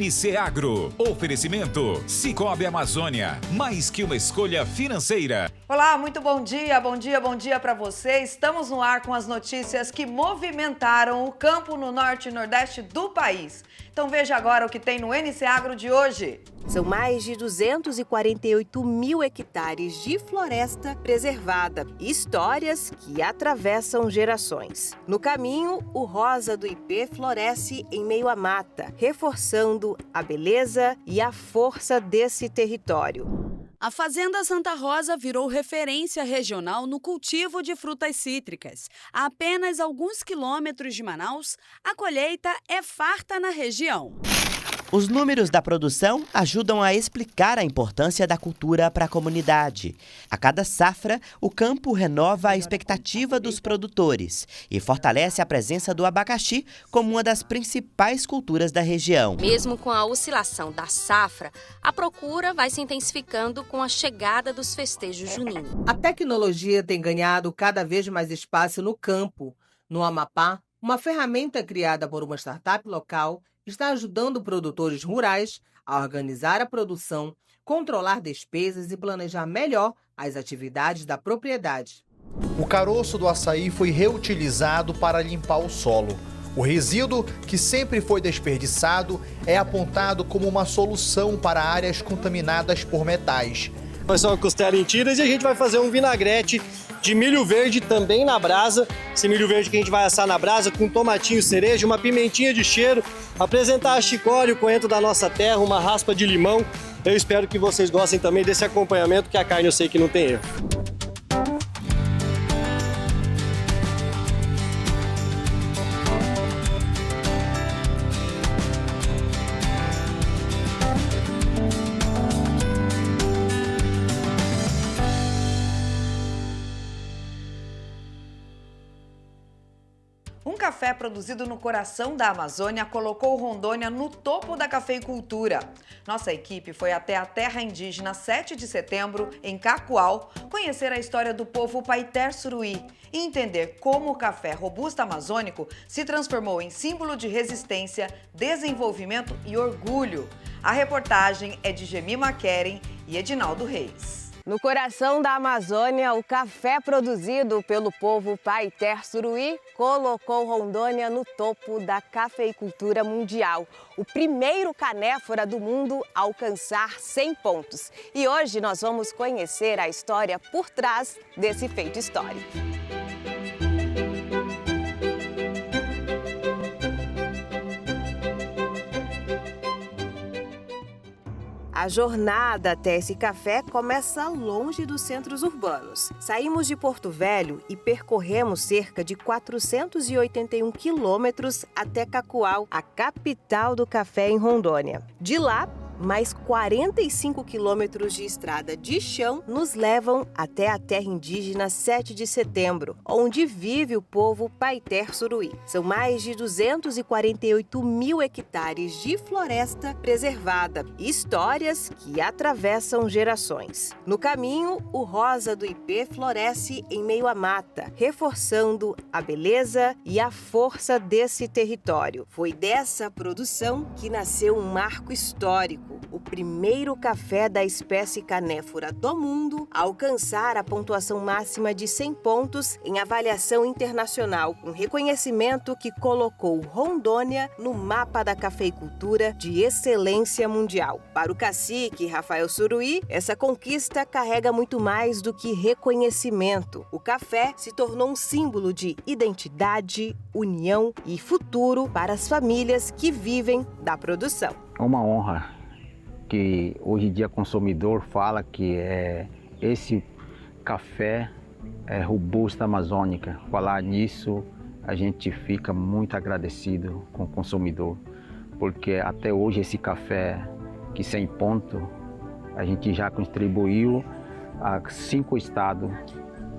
NC Agro. Oferecimento Sicoob Amazônia. Mais que uma escolha financeira. Olá, muito bom dia para você. Estamos no ar com as notícias que movimentaram o campo no norte e nordeste do país. Então veja agora o que tem no NC Agro de hoje. São mais de 248 mil hectares de floresta preservada. Histórias que atravessam gerações. No caminho, o rosa do ipê floresce em meio à mata, reforçando a beleza e a força desse território. A Fazenda Santa Rosa virou referência regional no cultivo de frutas cítricas. A apenas alguns quilômetros de Manaus, a colheita é farta na região. Os números da produção ajudam a explicar a importância da cultura para a comunidade. A cada safra, o campo renova a expectativa dos produtores e fortalece a presença do abacaxi como uma das principais culturas da região. Mesmo com a oscilação da safra, a procura vai se intensificando com a chegada dos festejos juninos. A tecnologia tem ganhado cada vez mais espaço no campo. No Amapá, uma ferramenta criada por uma startup local está ajudando produtores rurais a organizar a produção, controlar despesas e planejar melhor as atividades da propriedade. O caroço do açaí foi reutilizado para limpar o solo. O resíduo, que sempre foi desperdiçado, é apontado como uma solução para áreas contaminadas por metais. Vai ser uma costela em tiras e a gente vai fazer um vinagrete de milho verde também na brasa. Esse milho verde que a gente vai assar na brasa com tomatinho cereja, uma pimentinha de cheiro, apresentar a chicória, o coentro da nossa terra, uma raspa de limão. Eu espero que vocês gostem também desse acompanhamento, que a carne eu sei que não tem erro. Um café produzido no coração da Amazônia colocou Rondônia no topo da cafeicultura. Nossa equipe foi até a terra indígena 7 de setembro, em Cacoal, conhecer a história do povo Paiter-Suruí e entender como o café robusta amazônico se transformou em símbolo de resistência, desenvolvimento e orgulho. A reportagem é de Gemima Keren e Edinaldo Reis. No coração da Amazônia, o café produzido pelo povo Paiter-Suruí colocou Rondônia no topo da cafeicultura mundial. O primeiro canéfora do mundo a alcançar 100 pontos. E hoje nós vamos conhecer a história por trás desse feito histórico. A jornada até esse café começa longe dos centros urbanos. Saímos de Porto Velho e percorremos cerca de 481 quilômetros até Cacoal, a capital do café em Rondônia. De lá, mais 45 quilômetros de estrada de chão nos levam até a terra indígena 7 de setembro, onde vive o povo Paiter-Suruí. São mais de 248 mil hectares de floresta preservada, histórias que atravessam gerações. No caminho, o rosa do ipê floresce em meio à mata, reforçando a beleza e a força desse território. Foi dessa produção que nasceu um marco histórico. O primeiro café da espécie canéfora do mundo a alcançar a pontuação máxima de 100 pontos em avaliação internacional, um reconhecimento que colocou Rondônia no mapa da cafeicultura de excelência mundial. Para o cacique Rafael Suruí, essa conquista carrega muito mais do que reconhecimento. O café se tornou um símbolo de identidade, união e futuro para as famílias que vivem da produção. É uma honra que hoje em dia o consumidor fala que esse café é robusta amazônica. Falar nisso, a gente fica muito agradecido com o consumidor, porque até hoje esse café que 100 pontos, a gente já contribuiu a 5 estados,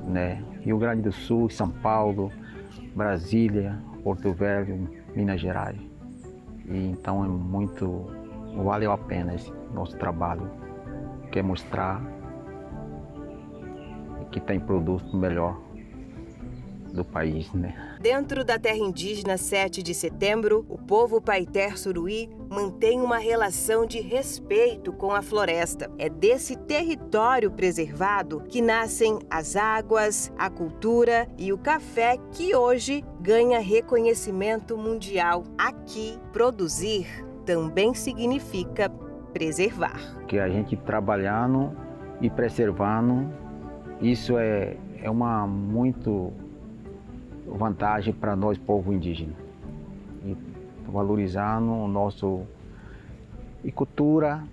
né? Rio Grande do Sul, São Paulo, Brasília, Porto Velho, Minas Gerais. E então valeu a pena esse nosso trabalho, que é mostrar que tem produto melhor do país, né? Dentro da terra indígena 7 de setembro, o povo Paiter-Suruí mantém uma relação de respeito com a floresta. É desse território preservado que nascem as águas, a cultura e o café que hoje ganha reconhecimento mundial. Aqui, produzir também significa preservar. Que a gente trabalhando e preservando, isso é uma muito vantagem para nós, povo indígena. E valorizando o nosso cultura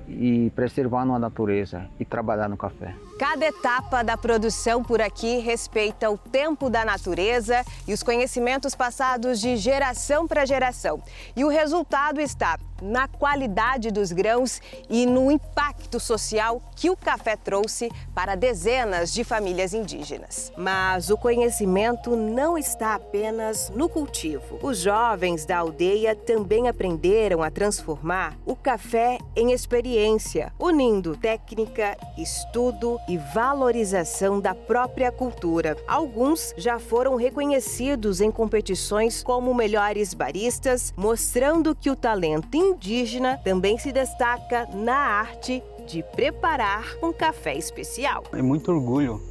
e preservando a natureza e trabalhar no café. Cada etapa da produção por aqui respeita o tempo da natureza e os conhecimentos passados de geração para geração. E o resultado está na qualidade dos grãos e no impacto social que o café trouxe para dezenas de famílias indígenas. Mas o conhecimento não está apenas no cultivo. Os jovens da aldeia também aprenderam a transformar o café em experiência, unindo técnica, estudo e valorização da própria cultura. Alguns já foram reconhecidos em competições como melhores baristas, mostrando que o talento indígena também se destaca na arte de preparar um café especial. É muito orgulho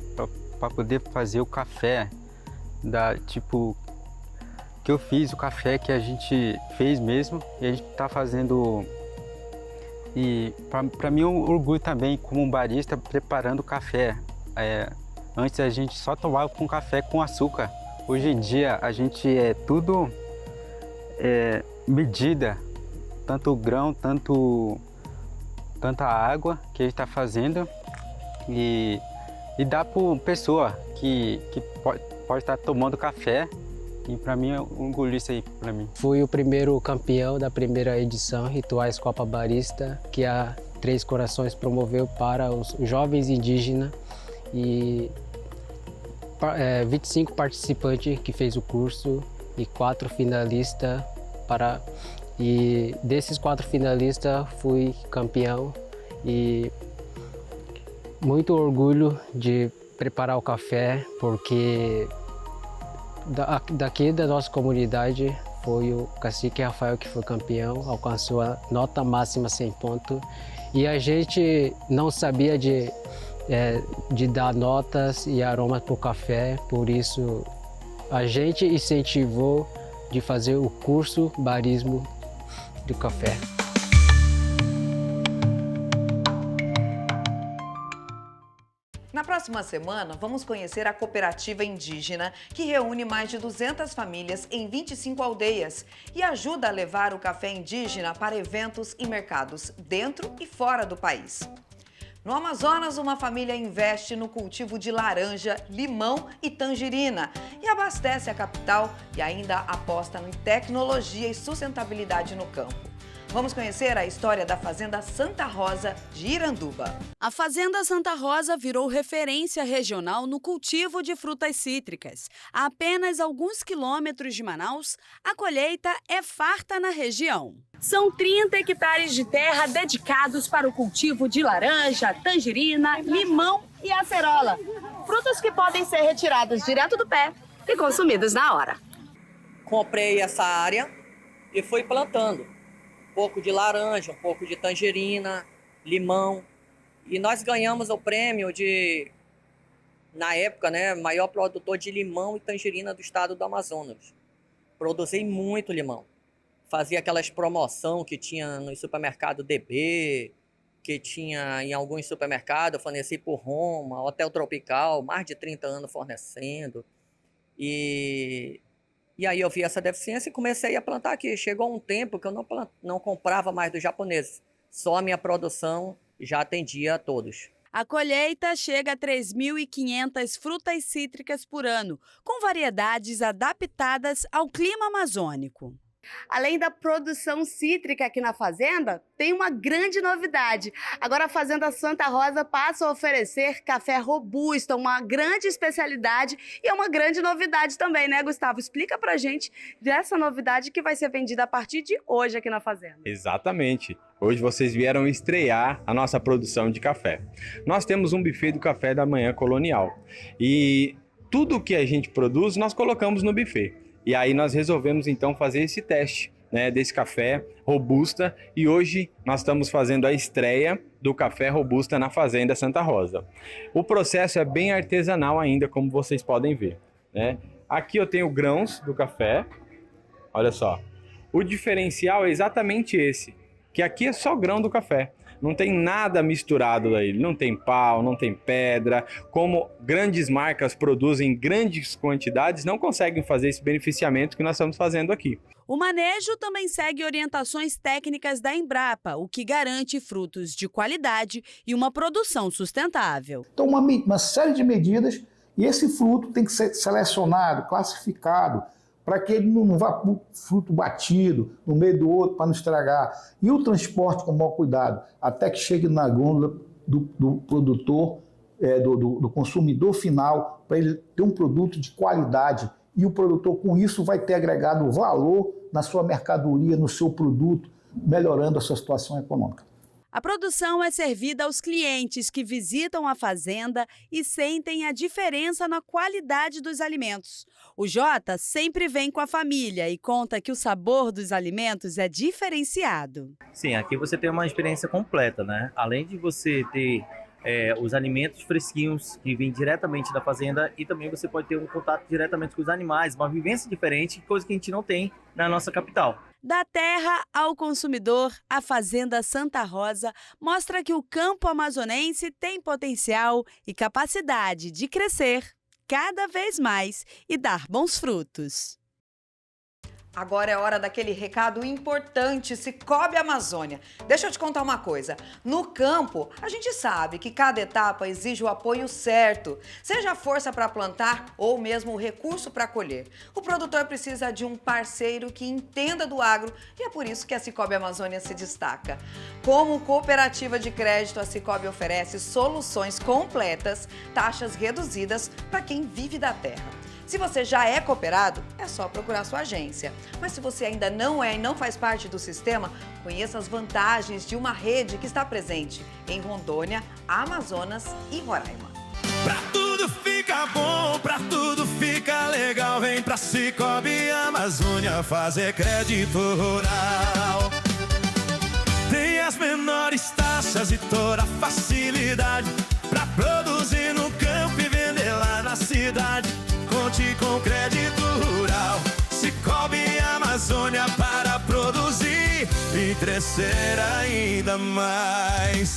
para poder fazer o café que eu fiz, o café que a gente fez mesmo e a gente está fazendo. E para mim é um orgulho também como um barista preparando o café. Antes a gente só tomava com café com açúcar. Hoje em dia a gente tudo medida, tanto o grão, tanta água que a gente está fazendo e dá para pessoa que pode estar tomando café. E para mim é um orgulho isso aí para mim. Fui o primeiro campeão da primeira edição Rituais Copa Barista, que a Três Corações promoveu para os jovens indígenas e 25 participantes que fez o curso e 4 finalistas e desses 4 finalistas fui campeão e muito orgulho de preparar o café porque daqui da nossa comunidade foi o cacique Rafael que foi campeão, alcançou a nota máxima 100 pontos e a gente não sabia de dar notas e aromas para o café, por isso a gente incentivou de fazer o curso barismo do café. Na próxima semana, vamos conhecer a cooperativa indígena que reúne mais de 200 famílias em 25 aldeias e ajuda a levar o café indígena para eventos e mercados dentro e fora do país. No Amazonas, uma família investe no cultivo de laranja, limão e tangerina e abastece a capital e ainda aposta em tecnologia e sustentabilidade no campo. Vamos conhecer a história da Fazenda Santa Rosa de Iranduba. A Fazenda Santa Rosa virou referência regional no cultivo de frutas cítricas. A apenas alguns quilômetros de Manaus, a colheita é farta na região. São 30 hectares de terra dedicados para o cultivo de laranja, tangerina, limão e acerola. Frutas que podem ser retiradas direto do pé e consumidas na hora. Comprei essa área e fui plantando. Um pouco de laranja, um pouco de tangerina, limão. E nós ganhamos o prêmio de, na época, maior produtor de limão e tangerina do estado do Amazonas. Produzi muito limão. Fazia aquelas promoções que tinha no supermercado DB, que tinha em alguns supermercados, forneci por Roma, Hotel Tropical, mais de 30 anos fornecendo. E aí eu vi essa deficiência e comecei a plantar aqui. Chegou um tempo que eu não comprava mais dos japoneses. Só a minha produção já atendia a todos. A colheita chega a 3.500 frutas cítricas por ano, com variedades adaptadas ao clima amazônico. Além da produção cítrica aqui na fazenda, tem uma grande novidade. Agora a Fazenda Santa Rosa passa a oferecer café robusto, uma grande especialidade e é uma grande novidade também, né, Gustavo? Explica pra gente dessa novidade que vai ser vendida a partir de hoje aqui na fazenda. Exatamente. Hoje vocês vieram estrear a nossa produção de café. Nós temos um buffet do café da manhã colonial e tudo que a gente produz nós colocamos no buffet. E aí nós resolvemos então fazer esse teste, né, desse café robusta e hoje nós estamos fazendo a estreia do café robusta na Fazenda Santa Rosa. O processo é bem artesanal ainda, como vocês podem ver, né? Aqui eu tenho grãos do café, olha só. O diferencial é exatamente esse, que aqui é só grão do café. Não tem nada misturado aí, não tem pau, não tem pedra. Como grandes marcas produzem grandes quantidades, não conseguem fazer esse beneficiamento que nós estamos fazendo aqui. O manejo também segue orientações técnicas da Embrapa, o que garante frutos de qualidade e uma produção sustentável. Então, uma série de medidas, e esse fruto tem que ser selecionado, classificado, para que ele não vá para o fruto batido, no meio do outro, para não estragar. E o transporte com o maior cuidado, até que chegue na gôndola do produtor, do consumidor final, para ele ter um produto de qualidade. E o produtor, com isso, vai ter agregado valor na sua mercadoria, no seu produto, melhorando a sua situação econômica. A produção é servida aos clientes que visitam a fazenda e sentem a diferença na qualidade dos alimentos. O Jota sempre vem com a família e conta que o sabor dos alimentos é diferenciado. Sim, aqui você tem uma experiência completa, né? Além de você ter os alimentos fresquinhos que vêm diretamente da fazenda e também você pode ter um contato diretamente com os animais, uma vivência diferente, coisa que a gente não tem na nossa capital. Da terra ao consumidor, a Fazenda Santa Rosa mostra que o campo amazonense tem potencial e capacidade de crescer cada vez mais e dar bons frutos. Agora é hora daquele recado importante, Sicoob Amazônia. Deixa eu te contar uma coisa. No campo, a gente sabe que cada etapa exige o apoio certo, seja a força para plantar ou mesmo o recurso para colher. O produtor precisa de um parceiro que entenda do agro e é por isso que a Sicoob Amazônia se destaca. Como cooperativa de crédito, a Sicoob oferece soluções completas, taxas reduzidas para quem vive da terra. Se você já é cooperado, é só procurar sua agência. Mas se você ainda não é e não faz parte do sistema, conheça as vantagens de uma rede que está presente em Rondônia, Amazonas e Roraima. Pra tudo fica bom, pra tudo fica legal, vem pra Sicoob Amazônia fazer crédito rural. Tem as menores taxas e toda a facilidade pra produzir no campo e vender lá na cidade. Conte com crédito rural, Sicoob Amazônia para produzir e crescer ainda mais.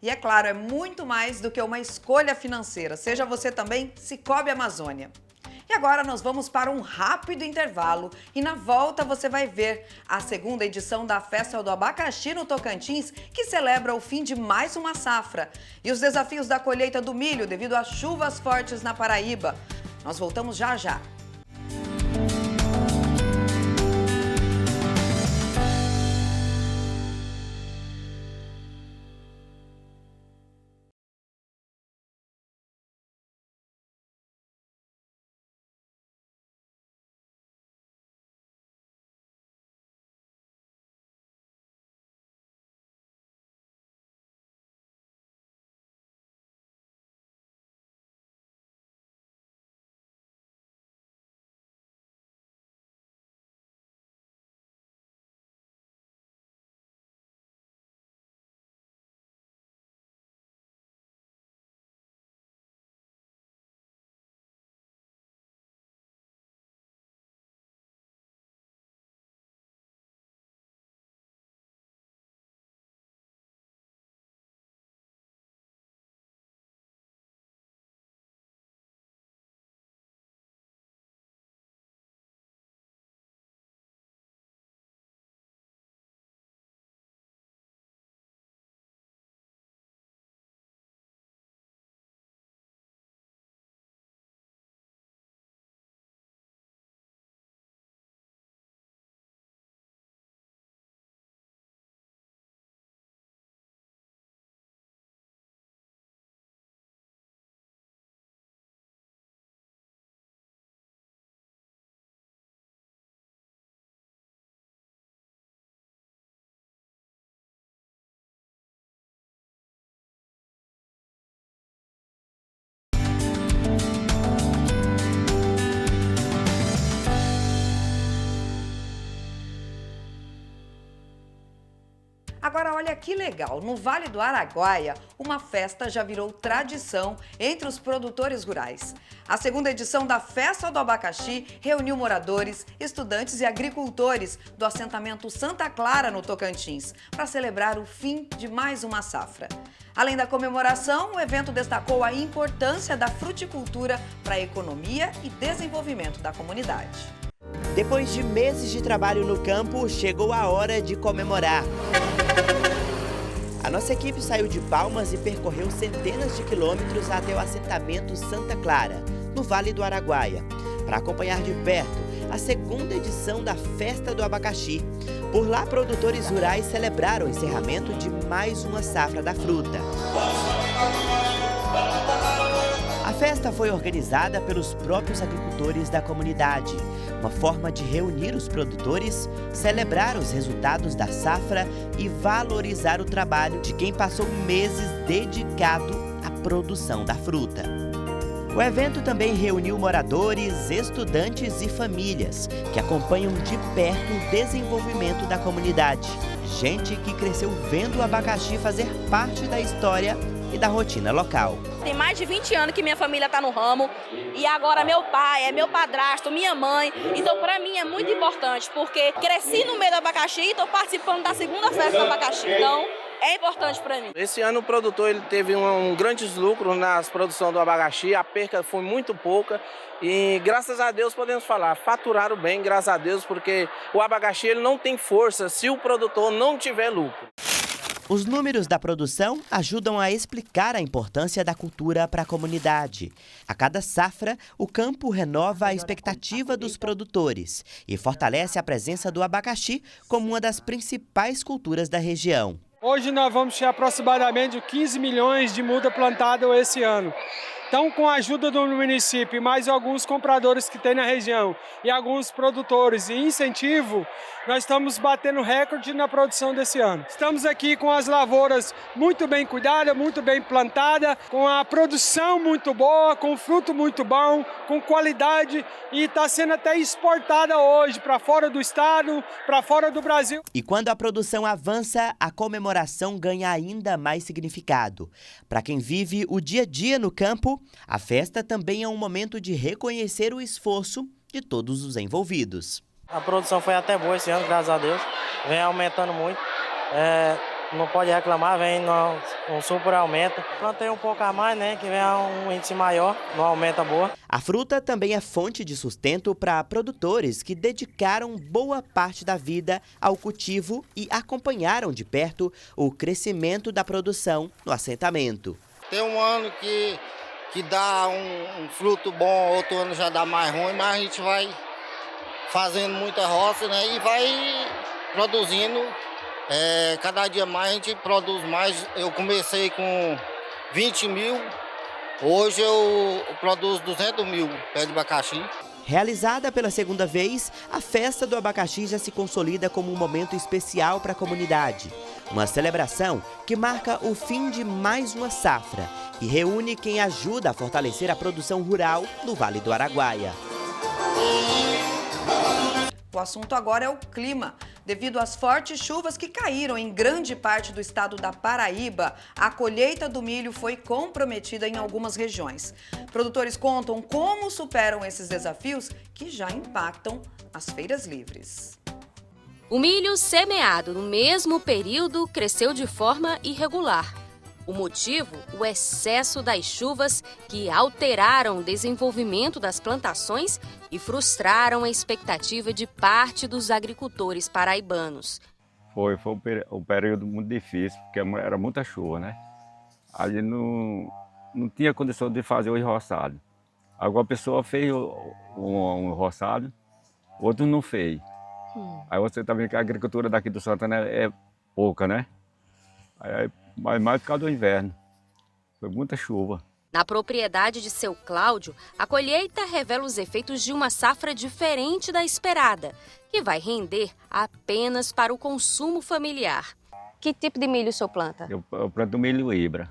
E é claro, é muito mais do que uma escolha financeira. Seja você também Sicoob Amazônia. E agora nós vamos para um rápido intervalo e na volta você vai ver a segunda edição da Festa do Abacaxi no Tocantins, que celebra o fim de mais uma safra, e os desafios da colheita do milho devido às chuvas fortes na Paraíba. Nós voltamos já já. Agora olha que legal, no Vale do Araguaia, uma festa já virou tradição entre os produtores rurais. A segunda edição da Festa do Abacaxi reuniu moradores, estudantes e agricultores do assentamento Santa Clara, no Tocantins, para celebrar o fim de mais uma safra. Além da comemoração, o evento destacou a importância da fruticultura para a economia e desenvolvimento da comunidade. Depois de meses de trabalho no campo, chegou a hora de comemorar. A nossa equipe saiu de Palmas e percorreu centenas de quilômetros até o assentamento Santa Clara, no Vale do Araguaia, para acompanhar de perto a segunda edição da Festa do Abacaxi. Por lá, produtores rurais celebraram o encerramento de mais uma safra da fruta. A festa foi organizada pelos próprios agricultores da comunidade, uma forma de reunir os produtores, celebrar os resultados da safra e valorizar o trabalho de quem passou meses dedicado à produção da fruta. O evento também reuniu moradores, estudantes e famílias que acompanham de perto o desenvolvimento da comunidade. Gente que cresceu vendo o abacaxi fazer parte da história e da rotina local. Tem mais de 20 anos que minha família está no ramo e agora meu pai, é meu padrasto, minha mãe. Então, para mim é muito importante porque cresci no meio do abacaxi e estou participando da segunda festa do abacaxi. Então, é importante para mim. Esse ano o produtor ele teve um grandes lucros na produção do abacaxi, a perca foi muito pouca e graças a Deus podemos falar, faturaram bem, graças a Deus, porque o abacaxi ele não tem força se o produtor não tiver lucro. Os números da produção ajudam a explicar a importância da cultura para a comunidade. A cada safra, o campo renova a expectativa dos produtores e fortalece a presença do abacaxi como uma das principais culturas da região. Hoje nós vamos ter aproximadamente 15 milhões de muda plantada esse ano. Então, com a ajuda do município e mais alguns compradores que tem na região e alguns produtores e incentivo, nós estamos batendo recorde na produção desse ano. Estamos aqui com as lavouras muito bem cuidadas, muito bem plantadas, com a produção muito boa, com fruto muito bom, com qualidade e está sendo até exportada hoje para fora do estado, para fora do Brasil. E quando a produção avança, a comemoração ganha ainda mais significado. Para quem vive o dia a dia no campo, a festa também é um momento de reconhecer o esforço de todos os envolvidos. A produção foi até boa esse ano, graças a Deus. Vem aumentando muito. Não pode reclamar, vem um super aumento. Plantei um pouco a mais, né? Que vem um índice maior, não aumenta boa. A fruta também é fonte de sustento para produtores que dedicaram boa parte da vida ao cultivo e acompanharam de perto o crescimento da produção no assentamento. Tem um ano que dá um fruto bom, outro ano já dá mais ruim, mas a gente vai fazendo muita roça, né, e vai produzindo. Cada dia mais a gente produz mais. Eu comecei com 20 mil, hoje eu produzo 200 mil pés de abacaxi. Realizada pela segunda vez, a Festa do Abacaxi já se consolida como um momento especial para a comunidade. Uma celebração que marca o fim de mais uma safra e reúne quem ajuda a fortalecer a produção rural no Vale do Araguaia. O assunto agora é o clima. Devido às fortes chuvas que caíram em grande parte do estado da Paraíba, a colheita do milho foi comprometida em algumas regiões. Produtores contam como superam esses desafios que já impactam as feiras livres. O milho semeado no mesmo período cresceu de forma irregular. O motivo, o excesso das chuvas que alteraram o desenvolvimento das plantações e frustraram a expectativa de parte dos agricultores paraibanos. Foi um período muito difícil, porque era muita chuva, né? A gente não tinha condição de fazer o enroçado. Alguma pessoa fez um enroçado, outro não fez. Aí você está vendo que a agricultura daqui do Santana é pouca, né? Mas mais por causa do inverno. Foi muita chuva. Na propriedade de seu Cláudio, a colheita revela os efeitos de uma safra diferente da esperada, que vai render apenas para o consumo familiar. Que tipo de milho o senhor planta? Eu planto milho híbrida.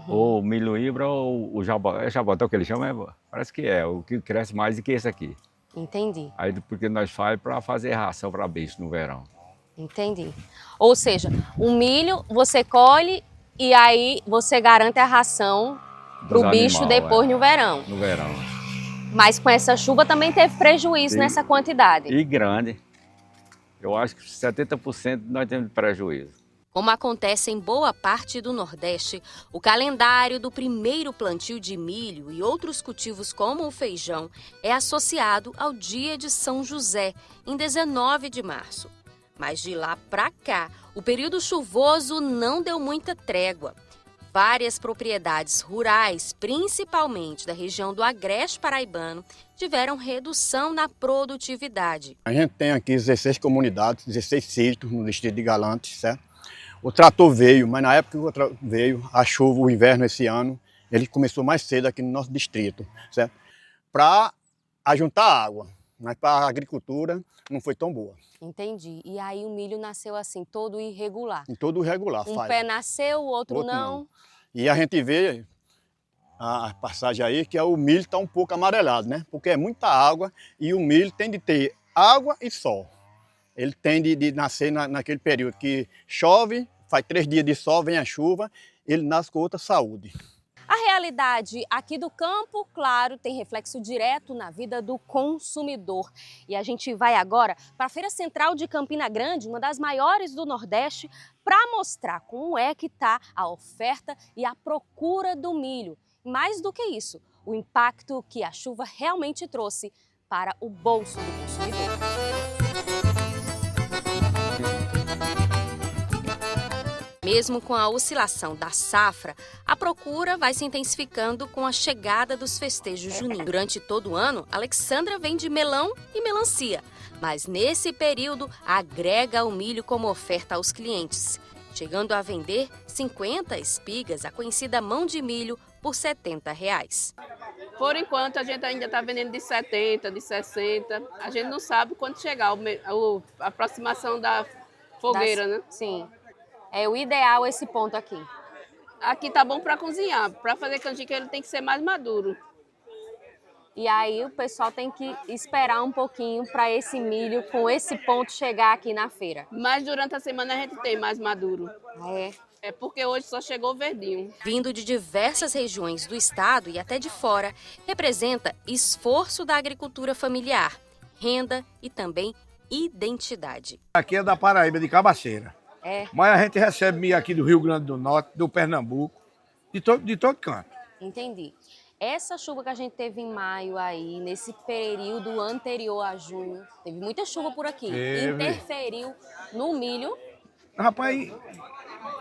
Ou milho híbrida ou o jabotão. É jabotão que ele chama? Parece que é, o que cresce mais do que esse aqui. Entendi. Aí porque nós faz para fazer ração para bicho no verão. Entendi. Ou seja, o milho você colhe e aí você garante a ração para o bicho depois no verão. No verão. Mas com essa chuva também teve prejuízo nessa quantidade. E grande. Eu acho que 70% nós temos prejuízo. Como acontece em boa parte do Nordeste, o calendário do primeiro plantio de milho e outros cultivos como o feijão é associado ao dia de São José, em 19 de março. Mas de lá para cá, o período chuvoso não deu muita trégua. Várias propriedades rurais, principalmente da região do Agreste Paraibano, tiveram redução na produtividade. A gente tem aqui 16 comunidades, 16 sítios no distrito de Galantes, certo? O trator veio, mas na época que o trator veio, a chuva, o inverno esse ano, ele começou mais cedo aqui no nosso distrito, certo? Para ajuntar água, mas para a agricultura não foi tão boa. Entendi. E aí o milho nasceu assim, todo irregular? Todo irregular. Pé nasceu, o outro não. E a gente vê a passagem aí que o milho está um pouco amarelado, né? Porque é muita água e o milho tem de ter água e sol. Ele tem de nascer naquele período que chove, faz 3 dias de sol, vem a chuva, ele nasce com outra saúde. A realidade aqui do campo, claro, tem reflexo direto na vida do consumidor. E a gente vai agora para a Feira Central de Campina Grande, uma das maiores do Nordeste, para mostrar como é que está a oferta e a procura do milho. Mais do que isso, o impacto que a chuva realmente trouxe para o bolso do consumidor. Mesmo com a oscilação da safra, a procura vai se intensificando com a chegada dos festejos juninos. Durante todo o ano, Alexandra vende melão e melancia, mas nesse período agrega o milho como oferta aos clientes, chegando a vender 50 espigas, a conhecida mão de milho, por R$ 70. Por enquanto, a gente ainda está vendendo de 70, de 60. A gente não sabe quando chegar a aproximação da fogueira, né? Sim. É o ideal esse ponto aqui. Aqui tá bom para cozinhar. Para fazer canjica ele tem que ser mais maduro. E aí o pessoal tem que esperar um pouquinho para esse milho com esse ponto chegar aqui na feira. Mas durante a semana a gente tem mais maduro. É. É porque hoje só chegou o verdinho. Vindo de diversas regiões do estado e até de fora, representa esforço da agricultura familiar, renda e também identidade. Aqui é da Paraíba, de Cabaceira. É. Mas a gente recebe milho aqui do Rio Grande do Norte, do Pernambuco, de todo canto. Entendi. Essa chuva que a gente teve em maio aí, nesse período anterior a junho, teve muita chuva por aqui. Interferiu no milho. Rapaz,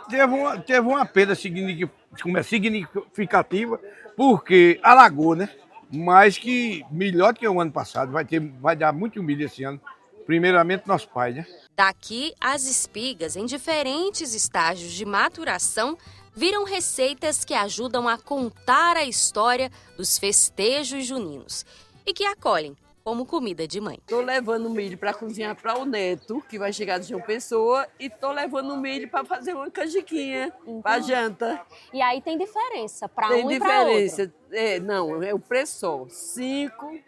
teve uma perda significativa, porque alagou, né? Mas que melhor que o ano passado, vai dar muito milho esse ano. Primeiramente, nosso pai, né? Daqui, as espigas, em diferentes estágios de maturação, viram receitas que ajudam a contar a história dos festejos juninos e que acolhem como comida de mãe. Tô levando milho para cozinhar para o neto, que vai chegar de João Pessoa, e tô levando milho para fazer uma canjiquinha para janta. E aí tem diferença para um e para outro? Tem diferença. Não, é o preço só. 5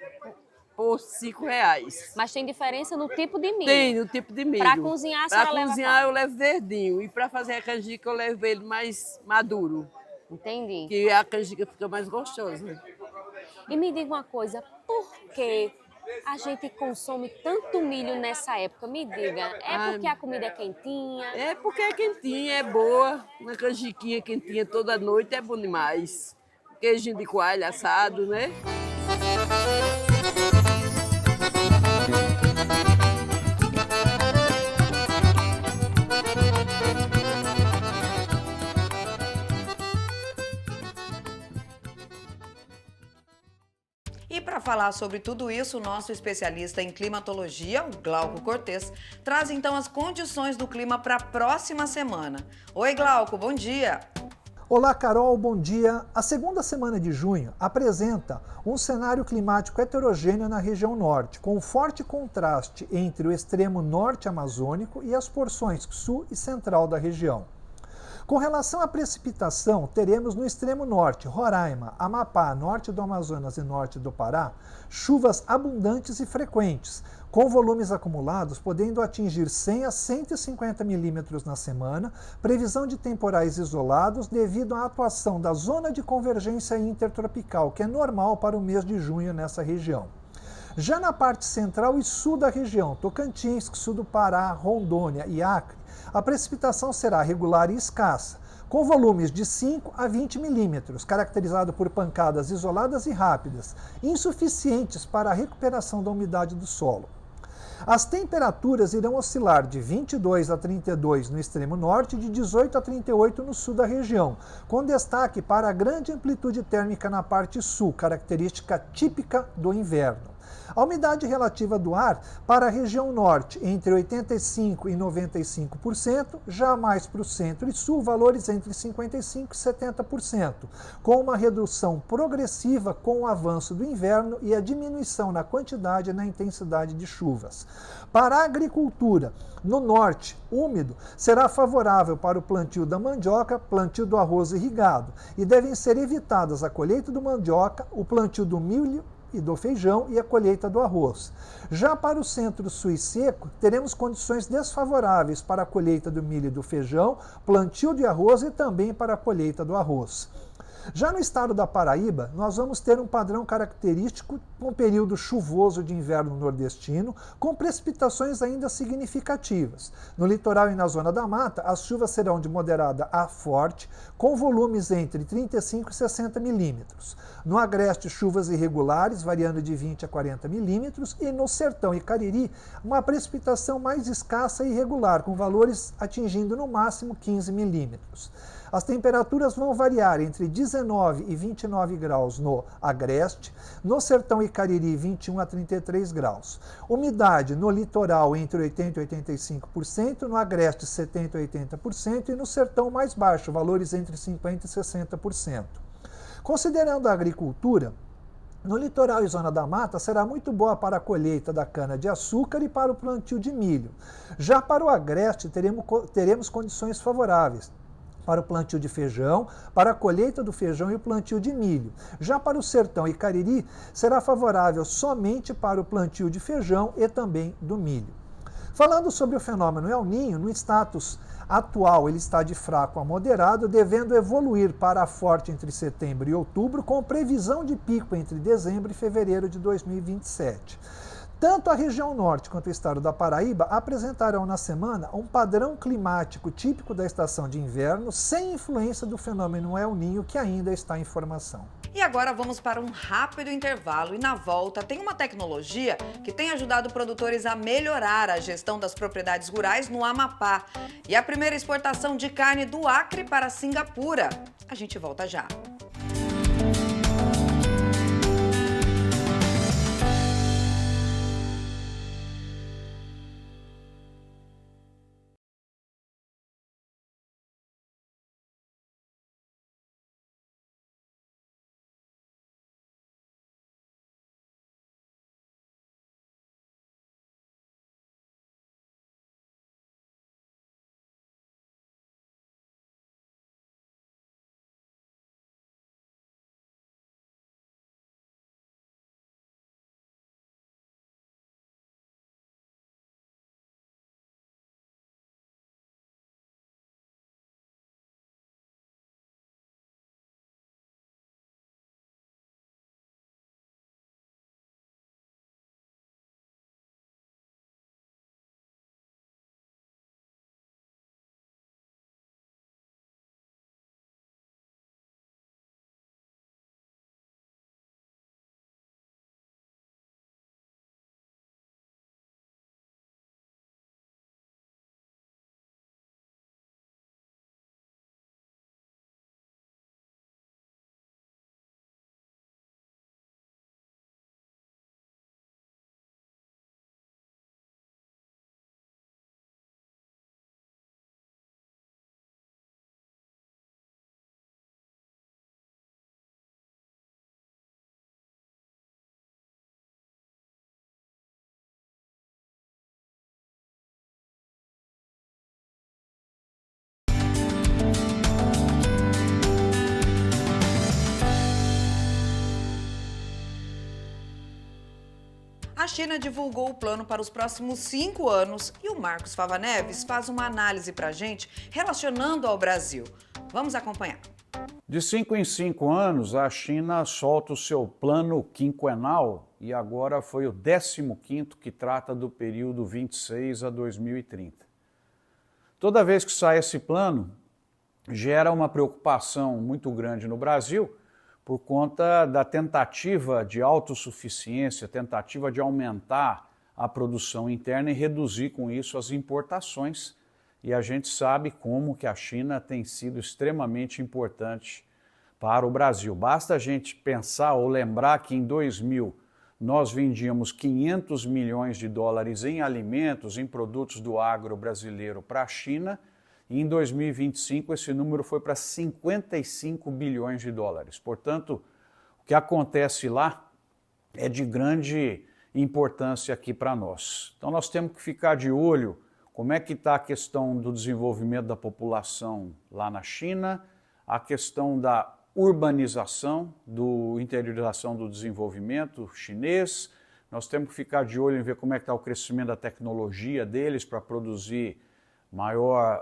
por R$5. Mas tem diferença no tipo de milho? Tem, no tipo de milho. Para cozinhar, a senhora leva qual? Para cozinhar eu levo verdinho. E para fazer a canjica eu levo ele mais maduro. Entendi. Que a canjica fica mais gostosa. E me diga uma coisa, por que a gente consome tanto milho nessa época? Me diga, porque a comida é quentinha? É porque é quentinha, é boa. Uma canjiquinha quentinha toda noite é bom demais. Queijinho de coalho assado, né? E para falar sobre tudo isso, o nosso especialista em climatologia, o Glauco Cortez, traz então as condições do clima para a próxima semana. Oi, Glauco, bom dia! Olá, Carol, bom dia! A segunda semana de junho apresenta um cenário climático heterogêneo na região norte, com um forte contraste entre o extremo norte amazônico e as porções sul e central da região. Com relação à precipitação, teremos no extremo norte, Roraima, Amapá, norte do Amazonas e norte do Pará, chuvas abundantes e frequentes, com volumes acumulados podendo atingir 100 a 150 milímetros na semana, previsão de temporais isolados devido à atuação da zona de convergência intertropical, que é normal para o mês de junho nessa região. Já na parte central e sul da região, Tocantins, sul do Pará, Rondônia e Acre, a precipitação será regular e escassa, com volumes de 5 a 20 milímetros, caracterizado por pancadas isoladas e rápidas, insuficientes para a recuperação da umidade do solo. As temperaturas irão oscilar de 22 a 32 no extremo norte e de 18 a 38 no sul da região, com destaque para a grande amplitude térmica na parte sul, característica típica do inverno. A umidade relativa do ar para a região norte entre 85% e 95%, já mais para o centro e sul, valores entre 55% e 70%, com uma redução progressiva com o avanço do inverno e a diminuição na quantidade e na intensidade de chuvas. Para a agricultura, no norte, úmido, será favorável para o plantio da mandioca, plantio do arroz irrigado, e devem ser evitadas a colheita do mandioca, o plantio do milho e do feijão e a colheita do arroz. Já para o centro-sul e seco, teremos condições desfavoráveis para a colheita do milho e do feijão, plantio de arroz e também para a colheita do arroz. Já no estado da Paraíba, nós vamos ter um padrão característico com período chuvoso de inverno nordestino, com precipitações ainda significativas. No litoral e na zona da mata, as chuvas serão de moderada a forte, com volumes entre 35 e 60 milímetros. No agreste, chuvas irregulares, variando de 20 a 40 milímetros, e no sertão e Cariri, uma precipitação mais escassa e irregular, com valores atingindo no máximo 15 milímetros. As temperaturas vão variar entre 19 e 29 graus no agreste, no sertão e Cariri 21 a 33 graus. Umidade no litoral entre 80 e 85%, no agreste 70 a 80% e no sertão mais baixo, valores entre 50 e 60%. Considerando a agricultura, no litoral e zona da mata será muito boa para a colheita da cana-de-açúcar e para o plantio de milho. Já para o agreste teremos condições favoráveis para o plantio de feijão, para a colheita do feijão e o plantio de milho. Já para o sertão e Cariri, será favorável somente para o plantio de feijão e também do milho. Falando sobre o fenômeno El Niño, no status atual ele está de fraco a moderado, devendo evoluir para forte entre setembro e outubro, com previsão de pico entre dezembro e fevereiro de 2027. Tanto a região norte quanto o estado da Paraíba apresentarão na semana um padrão climático típico da estação de inverno, sem influência do fenômeno El Niño, que ainda está em formação. E agora vamos para um rápido intervalo e na volta tem uma tecnologia que tem ajudado produtores a melhorar a gestão das propriedades rurais no Amapá e a primeira exportação de carne do Acre para Singapura. A gente volta já. China divulgou o plano para os próximos 5 anos e o Marcos Fava Neves faz uma análise para a gente relacionando ao Brasil. Vamos acompanhar. De 5 em 5 anos, a China solta o seu plano quinquenal e agora foi o 15º que trata do período 26 a 2030. Toda vez que sai esse plano, gera uma preocupação muito grande no Brasil por conta da tentativa de autossuficiência, tentativa de aumentar a produção interna e reduzir com isso as importações. E a gente sabe como que a China tem sido extremamente importante para o Brasil. Basta a gente pensar ou lembrar que em 2000 nós vendíamos 500 milhões de dólares em alimentos, em produtos do agro brasileiro para a China, e em 2025 esse número foi para 55 bilhões de dólares. Portanto, o que acontece lá é de grande importância aqui para nós. Então nós temos que ficar de olho como é que está a questão do desenvolvimento da população lá na China, a questão da urbanização, interiorização do desenvolvimento chinês. Nós temos que ficar de olho em ver como é que está o crescimento da tecnologia deles para produzir maior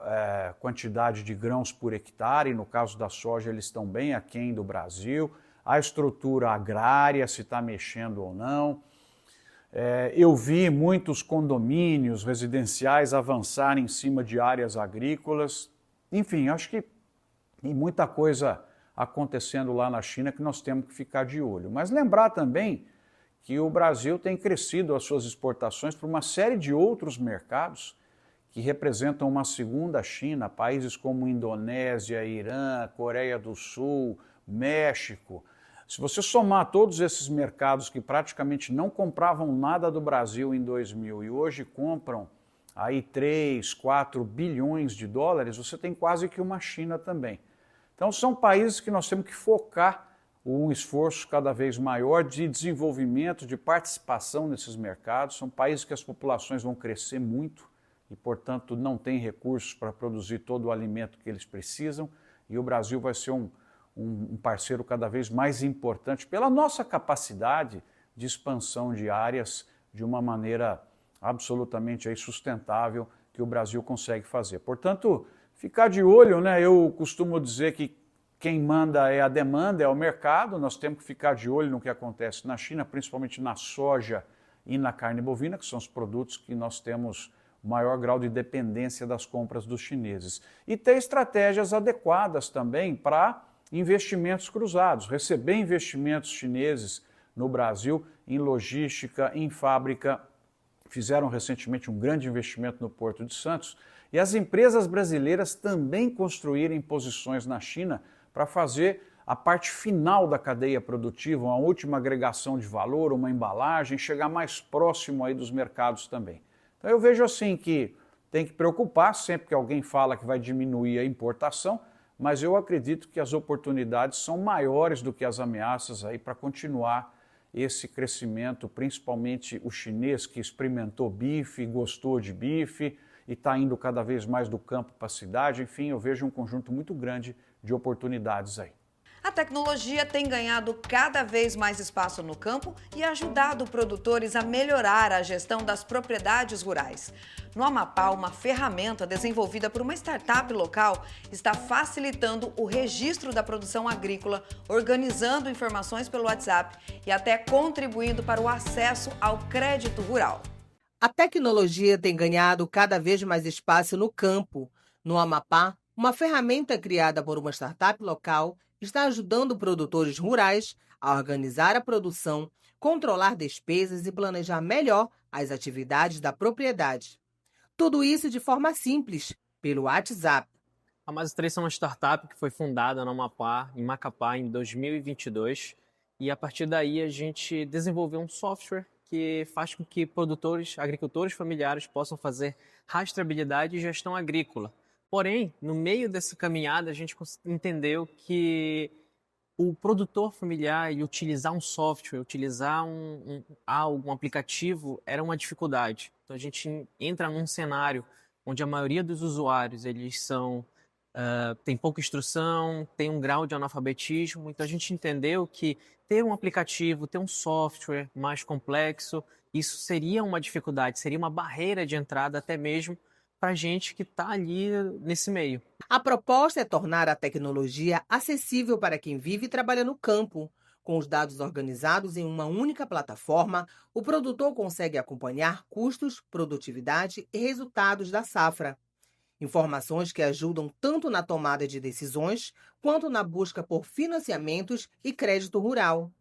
quantidade de grãos por hectare. No caso da soja, eles estão bem aquém do Brasil. A estrutura agrária, se está mexendo ou não. Eu vi muitos condomínios residenciais avançarem em cima de áreas agrícolas. Enfim, acho que tem muita coisa acontecendo lá na China que nós temos que ficar de olho. Mas lembrar também que o Brasil tem crescido as suas exportações para uma série de outros mercados que representam uma segunda China, países como Indonésia, Irã, Coreia do Sul, México. Se você somar todos esses mercados que praticamente não compravam nada do Brasil em 2000 e hoje compram aí 3, 4 bilhões de dólares, você tem quase que uma China também. Então são países que nós temos que focar um esforço cada vez maior de desenvolvimento, de participação nesses mercados. São países que as populações vão crescer muito e, portanto, não têm recursos para produzir todo o alimento que eles precisam, e o Brasil vai ser um parceiro cada vez mais importante pela nossa capacidade de expansão de áreas de uma maneira absolutamente aí sustentável que o Brasil consegue fazer. Portanto, ficar de olho, né? Eu costumo dizer que quem manda é a demanda, é o mercado. Nós temos que ficar de olho no que acontece na China, principalmente na soja e na carne bovina, que são os produtos que nós temos maior grau de dependência das compras dos chineses. E ter estratégias adequadas também para investimentos cruzados, receber investimentos chineses no Brasil em logística, em fábrica. Fizeram recentemente um grande investimento no Porto de Santos, e as empresas brasileiras também construírem posições na China para fazer a parte final da cadeia produtiva, uma última agregação de valor, uma embalagem, chegar mais próximo aí dos mercados também. Então eu vejo assim que tem que preocupar sempre que alguém fala que vai diminuir a importação, mas eu acredito que as oportunidades são maiores do que as ameaças aí para continuar esse crescimento, principalmente o chinês que experimentou bife, gostou de bife e está indo cada vez mais do campo para a cidade. Enfim, eu vejo um conjunto muito grande de oportunidades aí. A tecnologia tem ganhado cada vez mais espaço no campo e ajudado produtores a melhorar a gestão das propriedades rurais. No Amapá, uma ferramenta desenvolvida por uma startup local está facilitando o registro da produção agrícola, organizando informações pelo WhatsApp e até contribuindo para o acesso ao crédito rural. A tecnologia tem ganhado cada vez mais espaço no campo. No Amapá, uma ferramenta criada por uma startup local está ajudando produtores rurais a organizar a produção, controlar despesas e planejar melhor as atividades da propriedade. Tudo isso de forma simples, pelo WhatsApp. A Mais3 é uma startup que foi fundada no Amapá, em Macapá, em 2022. E a partir daí a gente desenvolveu um software que faz com que produtores, agricultores familiares possam fazer rastreabilidade e gestão agrícola. Porém, no meio dessa caminhada, a gente entendeu que o produtor familiar e utilizar um software, utilizar um aplicativo, era uma dificuldade. Então, a gente entra num cenário onde a maioria dos usuários eles são tem pouca instrução, tem um grau de analfabetismo. Então a gente entendeu que ter um aplicativo, ter um software mais complexo, isso seria uma dificuldade, seria uma barreira de entrada até mesmo para a gente que está ali nesse meio. A proposta é tornar a tecnologia acessível para quem vive e trabalha no campo. Com os dados organizados em uma única plataforma, o produtor consegue acompanhar custos, produtividade e resultados da safra. Informações que ajudam tanto na tomada de decisões quanto na busca por financiamentos e crédito rural.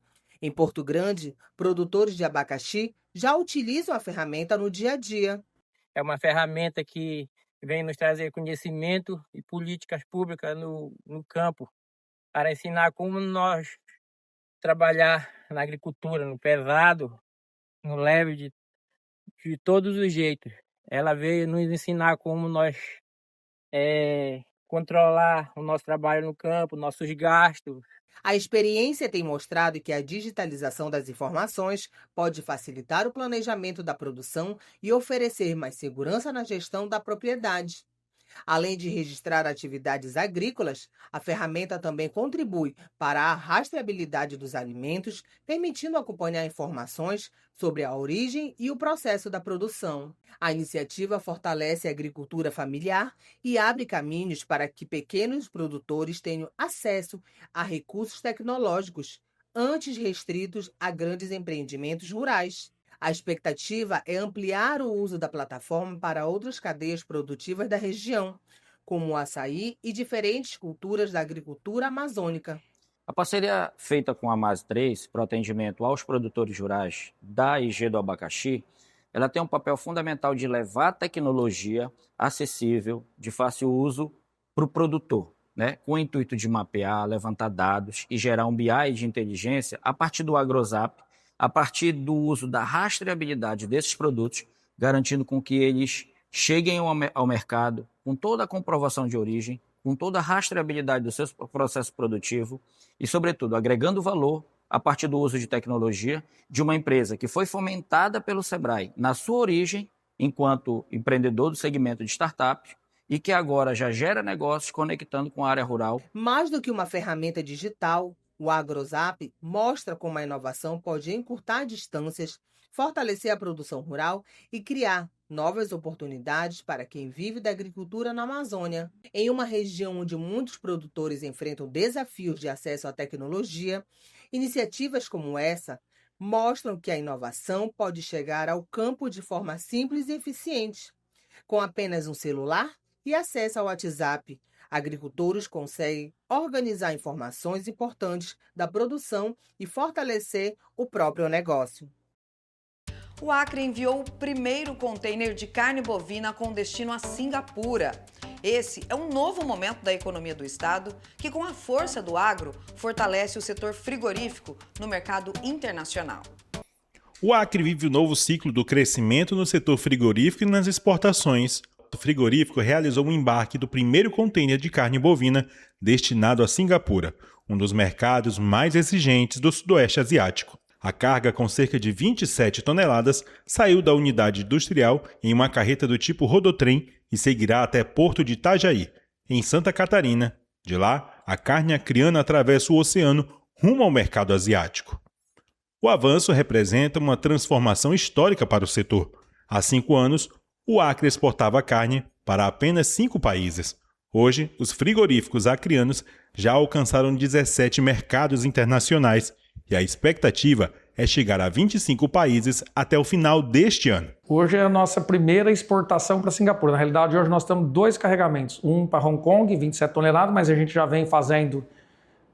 Em Porto Grande, produtores de abacaxi já utilizam a ferramenta no dia a dia. É uma ferramenta que vem nos trazer conhecimento e políticas públicas no campo, para ensinar como nós trabalhar na agricultura, no pesado, no leve, de todos os jeitos. Ela veio nos ensinar como nós controlar o nosso trabalho no campo, nossos gastos. A experiência tem mostrado que a digitalização das informações pode facilitar o planejamento da produção e oferecer mais segurança na gestão da propriedade. Além de registrar atividades agrícolas, a ferramenta também contribui para a rastreabilidade dos alimentos, permitindo acompanhar informações sobre a origem e o processo da produção. A iniciativa fortalece a agricultura familiar e abre caminhos para que pequenos produtores tenham acesso a recursos tecnológicos, antes restritos a grandes empreendimentos rurais. A expectativa é ampliar o uso da plataforma para outras cadeias produtivas da região, como o açaí e diferentes culturas da agricultura amazônica. A parceria feita com a MAS3 para o atendimento aos produtores rurais da IG do abacaxi, ela tem um papel fundamental de levar tecnologia acessível, de fácil uso para o produtor, né? Com o intuito de mapear, levantar dados e gerar um BI de inteligência a partir do AgroZap, a partir do uso da rastreabilidade desses produtos, garantindo com que eles cheguem ao mercado com toda a comprovação de origem, com toda a rastreabilidade do seu processo produtivo e, sobretudo, agregando valor a partir do uso de tecnologia de uma empresa que foi fomentada pelo Sebrae na sua origem, enquanto empreendedor do segmento de startup, e que agora já gera negócios conectando com a área rural. Mais do que uma ferramenta digital, o AgroZap mostra como a inovação pode encurtar distâncias, fortalecer a produção rural e criar novas oportunidades para quem vive da agricultura na Amazônia. Em uma região onde muitos produtores enfrentam desafios de acesso à tecnologia, iniciativas como essa mostram que a inovação pode chegar ao campo de forma simples e eficiente. Com apenas um celular e acesso ao WhatsApp, agricultores conseguem organizar informações importantes da produção e fortalecer o próprio negócio. O Acre enviou o primeiro container de carne bovina com destino a Singapura. Esse é um novo momento da economia do estado que, com a força do agro, fortalece o setor frigorífico no mercado internacional. O Acre vive o novo ciclo do crescimento no setor frigorífico e nas exportações. O frigorífico realizou o embarque do primeiro container de carne bovina destinado a Singapura, um dos mercados mais exigentes do Sudoeste Asiático. A carga, com cerca de 27 toneladas, saiu da unidade industrial em uma carreta do tipo rodotrem e seguirá até Porto de Itajaí, em Santa Catarina. De lá, a carne acreana atravessa o oceano rumo ao mercado asiático. O avanço representa uma transformação histórica para o setor. Há 5 anos, o Acre exportava carne para apenas 5 países. Hoje, os frigoríficos acreanos já alcançaram 17 mercados internacionais e a expectativa é chegar a 25 países até o final deste ano. Hoje é a nossa primeira exportação para Singapura. Na realidade, hoje nós temos 2 carregamentos. Um para Hong Kong, 27 toneladas, mas a gente já vem fazendo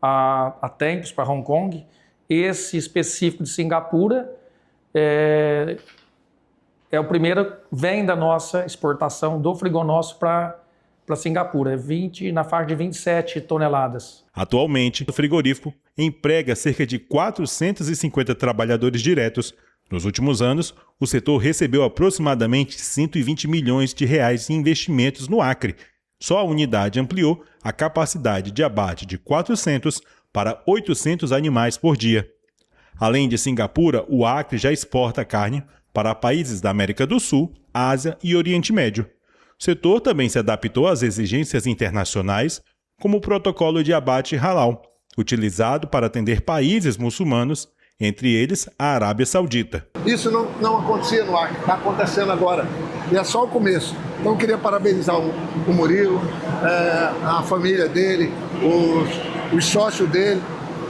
há tempos para Hong Kong. Esse específico de Singapura é o primeiro, vem da nossa exportação do frigonosso para Singapura, na faixa de 27 toneladas. Atualmente, o frigorífico emprega cerca de 450 trabalhadores diretos. Nos últimos anos, o setor recebeu aproximadamente 120 milhões de reais em investimentos no Acre. Só a unidade ampliou a capacidade de abate de 400 para 800 animais por dia. Além de Singapura, o Acre já exporta carne para países da América do Sul, Ásia e Oriente Médio. O setor também se adaptou às exigências internacionais, como o protocolo de abate halal, utilizado para atender países muçulmanos, entre eles a Arábia Saudita. Isso não acontecia no Acre, está acontecendo agora. E é só o começo. Então eu queria parabenizar o Murilo, a família dele, os sócios dele,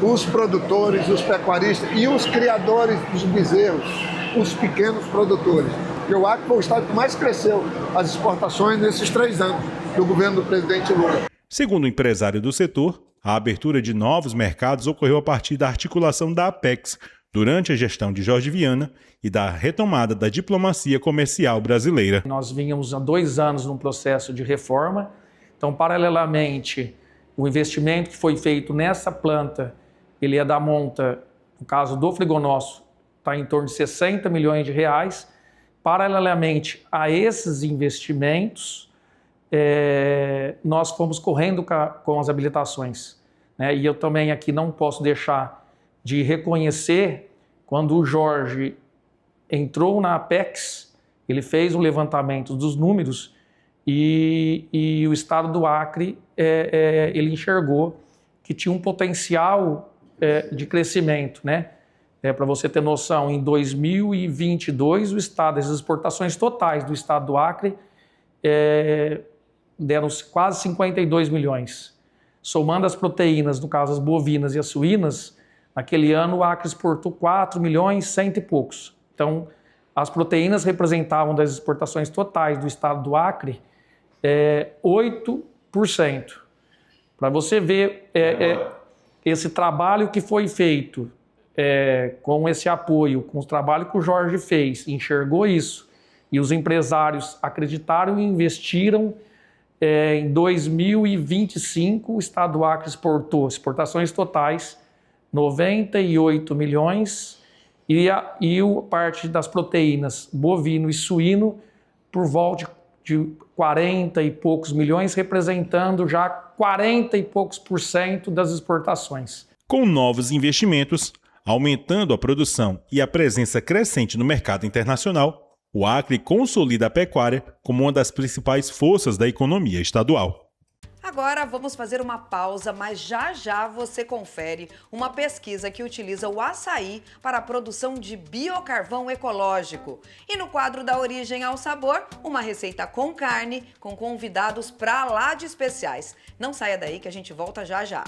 os produtores, os pecuaristas e os criadores dos bezerros, os pequenos produtores. E o Acre foi o estado que mais cresceu as exportações nesses 3 anos do governo do presidente Lula. Segundo o empresário do setor, a abertura de novos mercados ocorreu a partir da articulação da Apex durante a gestão de Jorge Viana e da retomada da diplomacia comercial brasileira. Nós vínhamos há 2 anos num processo de reforma, então, paralelamente, o investimento que foi feito nessa planta, ele é da monta, no caso do Frigonosso, está em torno de 60 milhões de reais. Paralelamente a esses investimentos, nós fomos correndo com as habilitações, né? E eu também aqui não posso deixar de reconhecer quando o Jorge entrou na Apex, ele fez um levantamento dos números e o estado do Acre, ele enxergou que tinha um potencial de crescimento, né? Para você ter noção, em 2022, as exportações totais do estado do Acre deram quase 52 milhões. Somando as proteínas, no caso as bovinas e as suínas, naquele ano o Acre exportou 4 milhões, 100 e poucos. Então, as proteínas representavam das exportações totais do estado do Acre 8%. Para você ver esse trabalho que foi feito com esse apoio, com o trabalho que o Jorge fez, enxergou isso, e os empresários acreditaram e investiram. Em 2025, o estado do Acre exportou exportações totais 98 milhões e a parte das proteínas bovino e suíno por volta de 40 e poucos milhões, representando já 40 e poucos % das exportações. Com novos investimentos, aumentando a produção e a presença crescente no mercado internacional, o Acre consolida a pecuária como uma das principais forças da economia estadual. Agora vamos fazer uma pausa, mas já já você confere uma pesquisa que utiliza o açaí para a produção de biocarvão ecológico. E no quadro da Origem ao Sabor, uma receita com carne, com convidados pra lá de especiais. Não saia daí que a gente volta já já.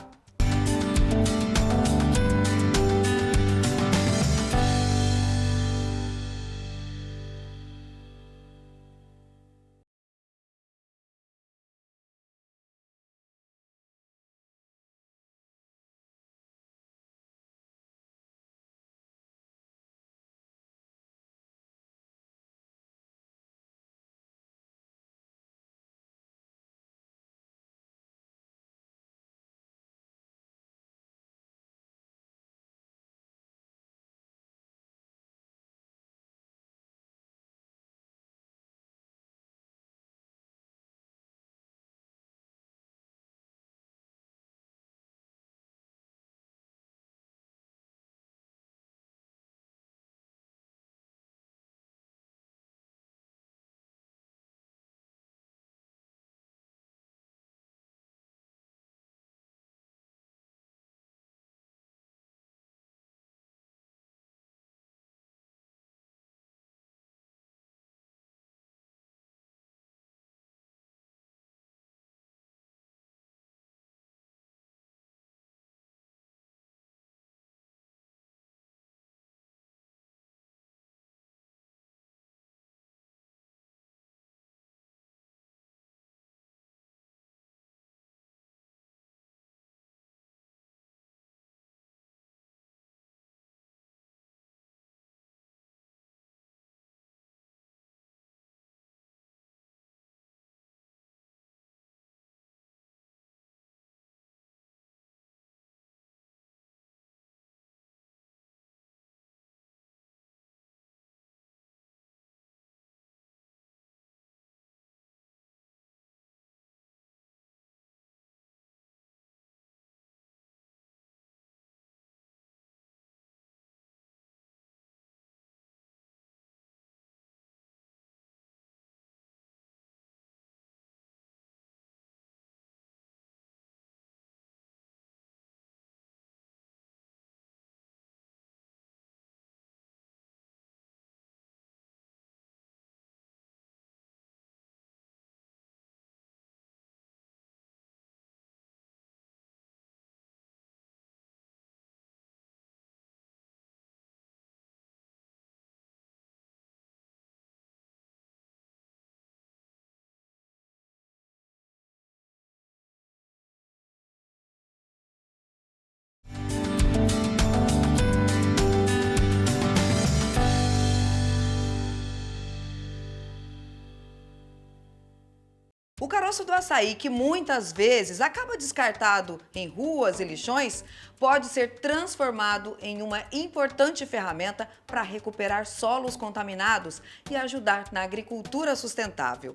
O caroço do açaí, que muitas vezes acaba descartado em ruas e lixões, pode ser transformado em uma importante ferramenta para recuperar solos contaminados e ajudar na agricultura sustentável.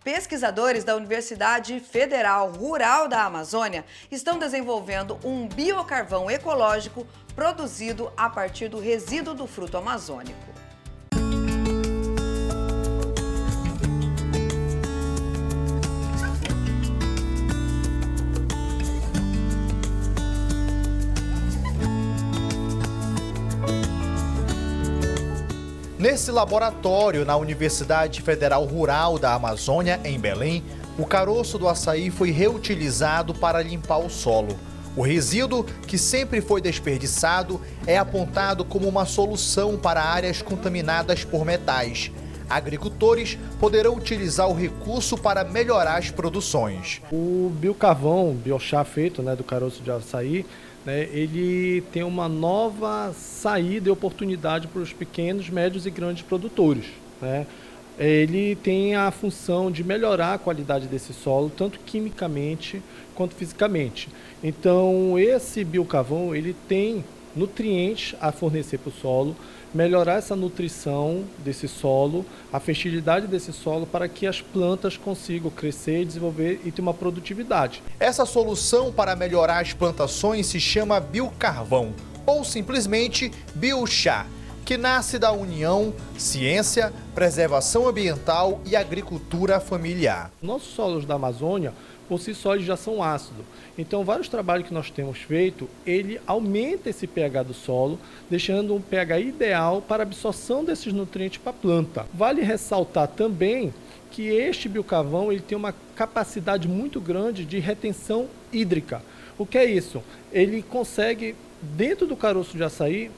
Pesquisadores da Universidade Federal Rural da Amazônia estão desenvolvendo um biocarvão ecológico produzido a partir do resíduo do fruto amazônico. Nesse laboratório, na Universidade Federal Rural da Amazônia, em Belém, o caroço do açaí foi reutilizado para limpar o solo. O resíduo, que sempre foi desperdiçado, é apontado como uma solução para áreas contaminadas por metais. Agricultores poderão utilizar o recurso para melhorar as produções. O biocarvão, biochá feito do caroço de açaí, ele tem uma nova saída e oportunidade para os pequenos, médios e grandes produtores. Ele tem a função de melhorar a qualidade desse solo, tanto quimicamente quanto fisicamente. Então, esse biocarvão ele tem nutrientes a fornecer para o solo, melhorar essa nutrição desse solo, a fertilidade desse solo para que as plantas consigam crescer, desenvolver e ter uma produtividade. Essa solução para melhorar as plantações se chama biocarvão, ou simplesmente biochá, que nasce da união ciência, preservação ambiental e agricultura familiar. Nossos solos da Amazônia, por si só, eles já são ácidos. Então, vários trabalhos que nós temos feito, ele aumenta esse pH do solo, deixando um pH ideal para a absorção desses nutrientes para a planta. Vale ressaltar também que este biocarvão ele tem uma capacidade muito grande de retenção hídrica. O que é isso? Ele consegue, dentro do caroço de açaí,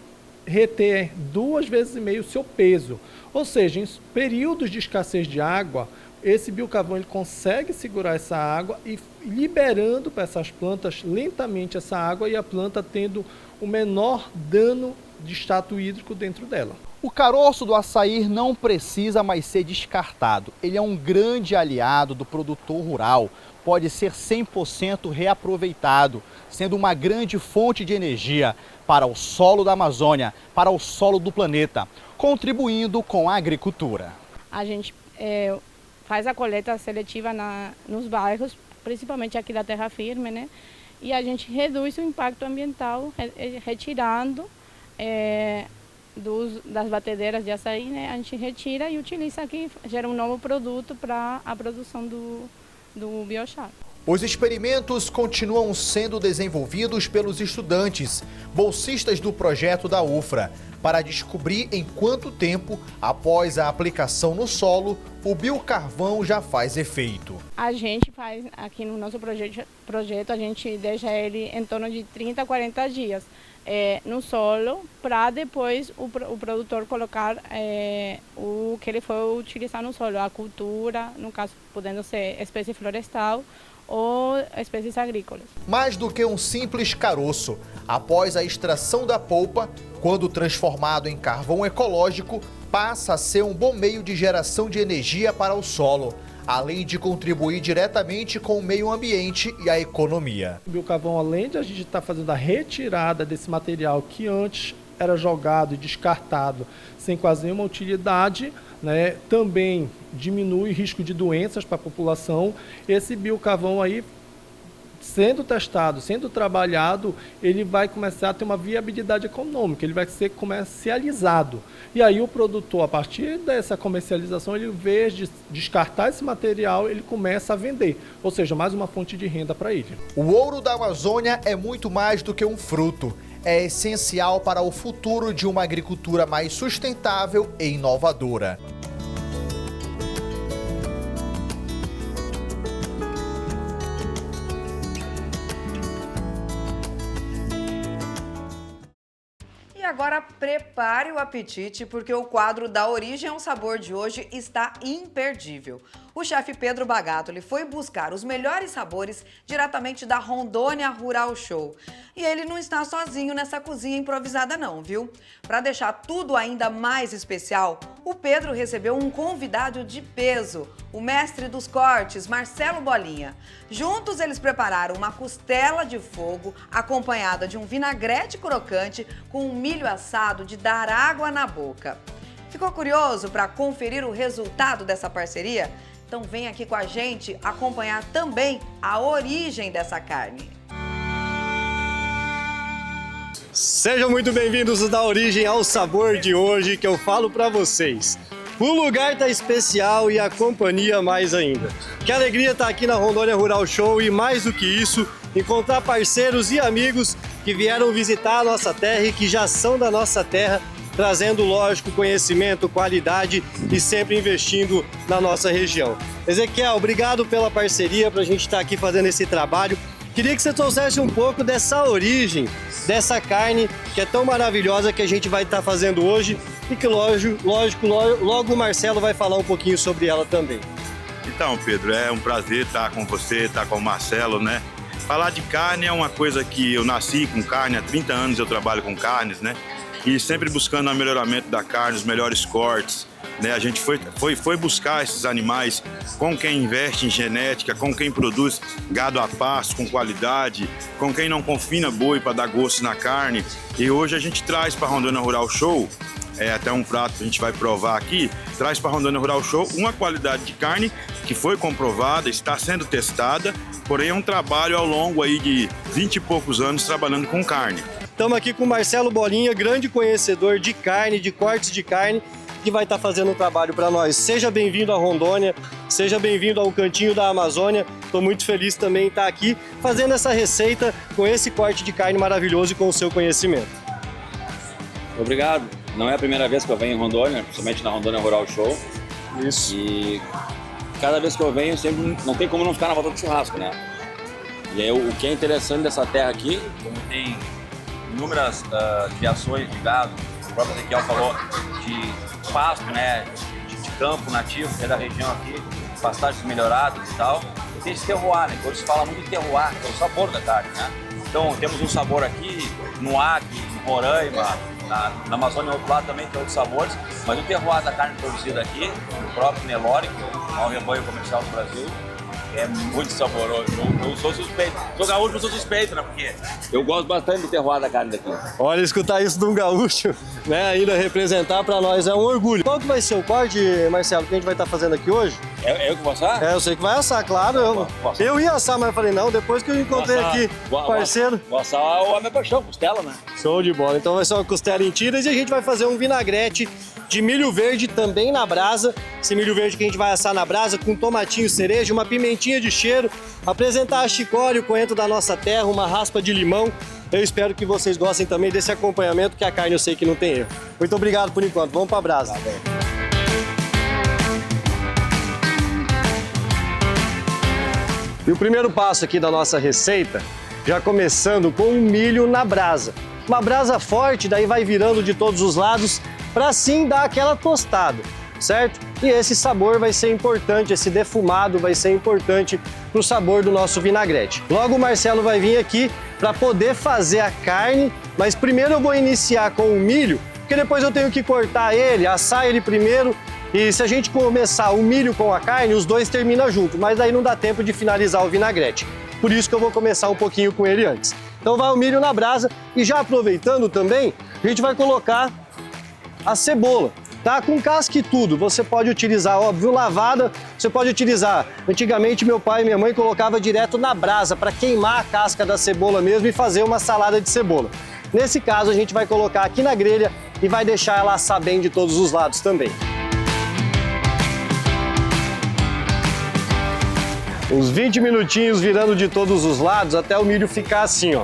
reter 2,5 vezes o seu peso. Ou seja, em períodos de escassez de água, esse biocarvão ele consegue segurar essa água e liberando para essas plantas lentamente essa água e a planta tendo o menor dano de status hídrico dentro dela. O caroço do açaí não precisa mais ser descartado. Ele é um grande aliado do produtor rural. Pode ser 100% reaproveitado, sendo uma grande fonte de energia para o solo da Amazônia, para o solo do planeta, contribuindo com a agricultura. A gente faz a coleta seletiva nos bairros, principalmente aqui da terra firme, e a gente reduz o impacto ambiental, retirando das batedeiras de açaí, a gente retira e utiliza aqui, gera um novo produto para a produção do biochá. Os experimentos continuam sendo desenvolvidos pelos estudantes, bolsistas do projeto da UFRA, para descobrir em quanto tempo, após a aplicação no solo, o biocarvão já faz efeito. A gente faz, aqui no nosso projeto, a gente deixa ele em torno de 30 a 40 dias no solo, para depois o produtor colocar o que ele for utilizar no solo, a cultura, no caso podendo ser espécie florestal, ou espécies agrícolas. Mais do que um simples caroço, após a extração da polpa, quando transformado em carvão ecológico, passa a ser um bom meio de geração de energia para o solo, além de contribuir diretamente com o meio ambiente e a economia. O biocarvão, além de a gente estar fazendo a retirada desse material que antes era jogado e descartado sem quase nenhuma utilidade, também diminui o risco de doenças para a população. Esse biocarvão aí, sendo testado, sendo trabalhado, ele vai começar a ter uma viabilidade econômica, ele vai ser comercializado. E aí o produtor, a partir dessa comercialização, ele, em vez de descartar esse material, ele começa a vender, ou seja, mais uma fonte de renda para ele. O ouro da Amazônia é muito mais do que um fruto. É essencial para o futuro de uma agricultura mais sustentável e inovadora. E agora prepare o apetite, porque o quadro Da Origem ao Sabor de hoje está imperdível. O chefe Pedro Bagatoli foi buscar os melhores sabores diretamente da Rondônia Rural Show. E ele não está sozinho nessa cozinha improvisada não, viu? Para deixar tudo ainda mais especial, o Pedro recebeu um convidado de peso, o mestre dos cortes, Marcelo Bolinha. Juntos eles prepararam uma costela de fogo acompanhada de um vinagrete crocante com um milho assado de dar água na boca. Ficou curioso para conferir o resultado dessa parceria? Então vem aqui com a gente acompanhar também a origem dessa carne. Sejam muito bem-vindos da origem ao sabor de hoje, que eu falo para vocês. O lugar tá especial e a companhia mais ainda. Que alegria estar aqui na Rondônia Rural Show e mais do que isso, encontrar parceiros e amigos que vieram visitar a nossa terra e que já são da nossa terra, trazendo, lógico, conhecimento, qualidade e sempre investindo na nossa região. Ezequiel, obrigado pela parceria para a gente estar aqui fazendo esse trabalho. Queria que você trouxesse um pouco dessa origem, dessa carne que é tão maravilhosa que a gente vai estar fazendo hoje e que, lógico, logo o Marcelo vai falar um pouquinho sobre ela também. Então, Pedro, é um prazer estar com você, estar com o Marcelo, né? Falar de carne é uma coisa que eu nasci com carne, há 30 anos eu trabalho com carnes, né? E sempre buscando o melhoramento da carne, os melhores cortes, né? A gente foi buscar esses animais com quem investe em genética, com quem produz gado a pasto com qualidade, com quem não confina boi para dar gosto na carne. E hoje a gente traz para a Rondônia Rural Show, até um prato que a gente vai provar aqui, traz para a Rondônia Rural Show uma qualidade de carne que foi comprovada, está sendo testada, porém é um trabalho ao longo aí de 20 e poucos anos trabalhando com carne. Estamos aqui com o Marcelo Bolinha, grande conhecedor de carne, de cortes de carne, que vai estar fazendo um trabalho para nós. Seja bem-vindo à Rondônia, seja bem-vindo ao Cantinho da Amazônia. Estou muito feliz também em estar aqui fazendo essa receita com esse corte de carne maravilhoso e com o seu conhecimento. Obrigado. Não é a primeira vez que eu venho em Rondônia, principalmente na Rondônia Rural Show. Isso. E cada vez que eu venho, sempre não tem como não ficar na volta do churrasco, né? E aí, o que é interessante dessa terra aqui, como tem inúmeras criações de gado, o próprio Ezequiel falou de pasto, né, de campo nativo, que é da região aqui, pastagens melhoradas e tal. E tem esse terroir, né, que hoje se fala muito de terroir, que é o sabor da carne, né? Então temos um sabor aqui no Acre, no Roraima, na Amazônia, no outro lado também tem outros sabores, mas o terroir da carne produzida aqui, no próprio Nelore, que é o maior rebanho comercial do Brasil, é muito saboroso. Eu sou suspeito. Sou gaúcho, eu sou suspeito, né? Porque eu gosto bastante do terroir da carne daqui. Olha, escutar isso de um gaúcho, né? Ainda representar para nós é um orgulho. Qual que vai ser o corte, Marcelo, que a gente vai estar fazendo aqui hoje? É eu que vou assar? Eu sei que vai assar, claro. Eu ia assar, mas eu falei, não, depois que eu encontrei aqui parceiro. Vou assar a minha paixão, costela, né? Show de bola. Então vai ser uma costela em tiras e a gente vai fazer um vinagrete de milho verde também na brasa. Esse milho verde que a gente vai assar na brasa com tomatinho cereja, uma pimentinha de cheiro, apresentar a chicória, o coentro da nossa terra, uma raspa de limão. Eu espero que vocês gostem também desse acompanhamento, que a carne eu sei que não tem erro. Muito obrigado por enquanto. Vamos pra brasa. Tá bem. E o primeiro passo aqui da nossa receita, já começando com o milho na brasa. Uma brasa forte, daí vai virando de todos os lados, para sim dar aquela tostada, certo? E esse sabor vai ser importante, esse defumado vai ser importante para o sabor do nosso vinagrete. Logo o Marcelo vai vir aqui para poder fazer a carne, mas primeiro eu vou iniciar com o milho, porque depois eu tenho que cortar ele, assar ele primeiro, e se a gente começar o milho com a carne, os dois terminam junto, mas aí não dá tempo de finalizar o vinagrete. Por isso que eu vou começar um pouquinho com ele antes. Então vai o milho na brasa e já aproveitando também, a gente vai colocar a cebola, tá? Com casca e tudo. Você pode utilizar, óbvio, lavada, você pode utilizar. Antigamente meu pai e minha mãe colocava direto na brasa para queimar a casca da cebola mesmo e fazer uma salada de cebola. Nesse caso a gente vai colocar aqui na grelha e vai deixar ela assar bem de todos os lados também. Uns 20 minutinhos virando de todos os lados até o milho ficar assim, ó.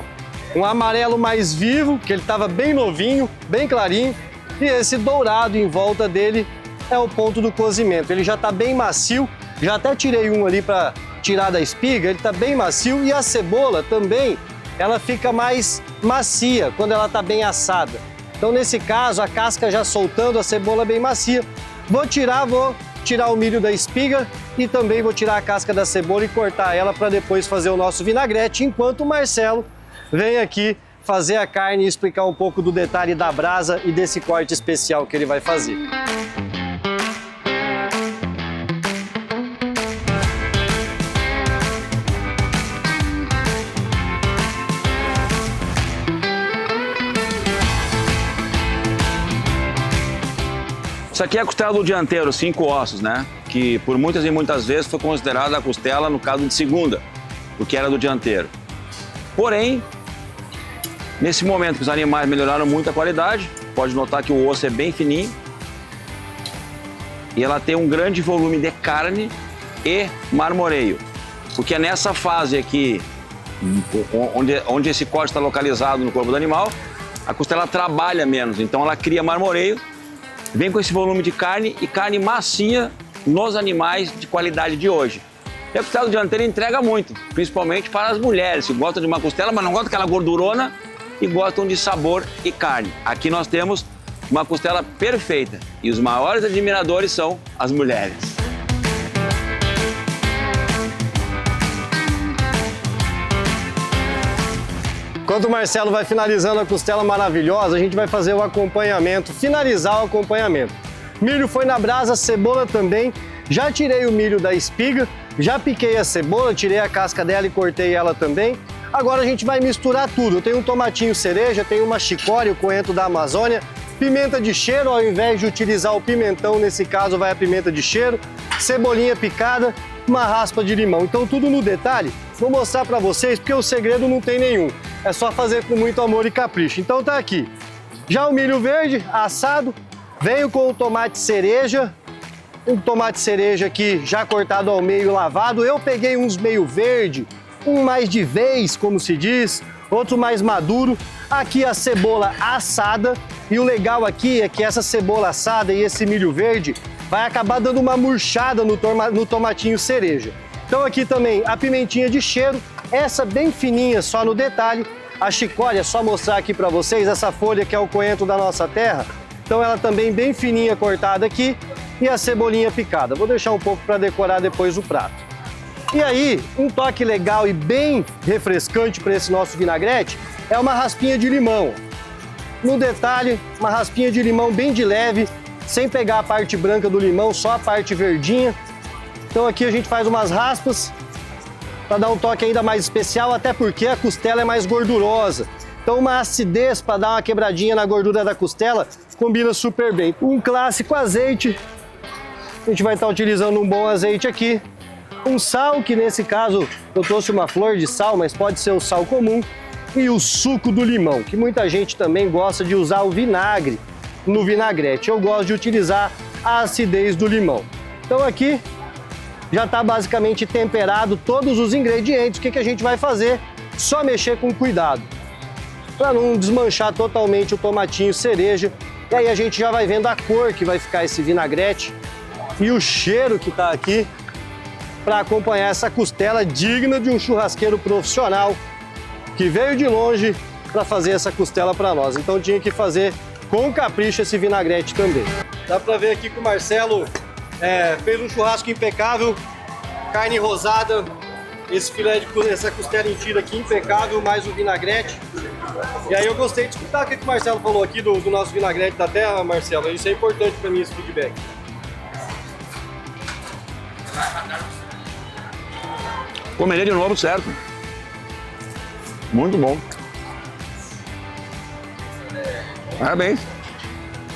Um amarelo mais vivo, que ele estava bem novinho, bem clarinho. E esse dourado em volta dele é o ponto do cozimento. Ele já está bem macio, já até tirei um ali para tirar da espiga, ele está bem macio. E a cebola também, ela fica mais macia quando ela está bem assada. Então nesse caso, a casca já soltando, a cebola bem macia. Vou tirar, vou tirar o milho da espiga e também vou tirar a casca da cebola e cortar ela para depois fazer o nosso vinagrete, enquanto o Marcelo vem aqui fazer a carne e explicar um pouco do detalhe da brasa e desse corte especial que ele vai fazer. Isso aqui é a costela do dianteiro, 5 ossos, né? Que por muitas e muitas vezes foi considerada a costela, no caso de segunda, porque era do dianteiro. Porém, nesse momento que os animais melhoraram muito a qualidade, pode notar que o osso é bem fininho e ela tem um grande volume de carne e marmoreio. Porque é nessa fase aqui, onde esse corte está localizado no corpo do animal, a costela trabalha menos, então ela cria marmoreio. Vem com esse volume de carne e carne macia nos animais de qualidade de hoje. E a costela do dianteiro entrega muito, principalmente para as mulheres que gostam de uma costela, mas não gostam daquela gordurona e gostam de sabor e carne. Aqui nós temos uma costela perfeita e os maiores admiradores são as mulheres. Enquanto o Marcelo vai finalizando a costela maravilhosa, a gente vai fazer o acompanhamento, finalizar o acompanhamento. Milho foi na brasa, cebola também. Já tirei o milho da espiga, já piquei a cebola, tirei a casca dela e cortei ela também. Agora a gente vai misturar tudo. Eu tenho um tomatinho cereja, tenho uma chicória, o coentro da Amazônia, pimenta de cheiro, ao invés de utilizar o pimentão, nesse caso vai a pimenta de cheiro, cebolinha picada, uma raspa de limão. Então tudo no detalhe, vou mostrar para vocês porque o segredo não tem nenhum. É só fazer com muito amor e capricho. Então tá aqui. Já o milho verde assado, venho com o tomate cereja. Um tomate cereja aqui já cortado ao meio, lavado. Eu peguei uns meio verde, um mais de vez, como se diz, outro mais maduro. Aqui a cebola assada. E o legal aqui é que essa cebola assada e esse milho verde vai acabar dando uma murchada no tomatinho cereja. Então aqui também a pimentinha de cheiro, essa bem fininha só no detalhe. A chicória, só mostrar aqui para vocês, essa folha que é o coentro da nossa terra. Então ela também bem fininha cortada aqui e a cebolinha picada. Vou deixar um pouco para decorar depois o prato. E aí, um toque legal e bem refrescante para esse nosso vinagrete é uma raspinha de limão. No detalhe, uma raspinha de limão bem de leve, sem pegar a parte branca do limão, só a parte verdinha. Então aqui a gente faz umas raspas para dar um toque ainda mais especial, até porque a costela é mais gordurosa. Então uma acidez para dar uma quebradinha na gordura da costela combina super bem. Um clássico azeite, a gente vai estar utilizando um bom azeite aqui. Um sal, que nesse caso eu trouxe uma flor de sal, mas pode ser o sal comum. E o suco do limão, que muita gente também gosta de usar o vinagre no vinagrete. Eu gosto de utilizar a acidez do limão. Então aqui já está basicamente temperado todos os ingredientes. O que a gente vai fazer? Só mexer com cuidado, para não desmanchar totalmente o tomatinho cereja. E aí a gente já vai vendo a cor que vai ficar esse vinagrete e o cheiro que está aqui para acompanhar essa costela digna de um churrasqueiro profissional que veio de longe para fazer essa costela para nós. Então tinha que fazer com capricho esse vinagrete também. Dá para ver aqui que o Marcelo fez um churrasco impecável, carne rosada, esse filé essa costela em tiro aqui impecável, mais o vinagrete. E aí eu gostei de escutar o que o Marcelo falou aqui do nosso vinagrete da terra, Marcelo. Isso é importante para mim, esse feedback. Comeria de novo, certo? Muito bom. Parabéns.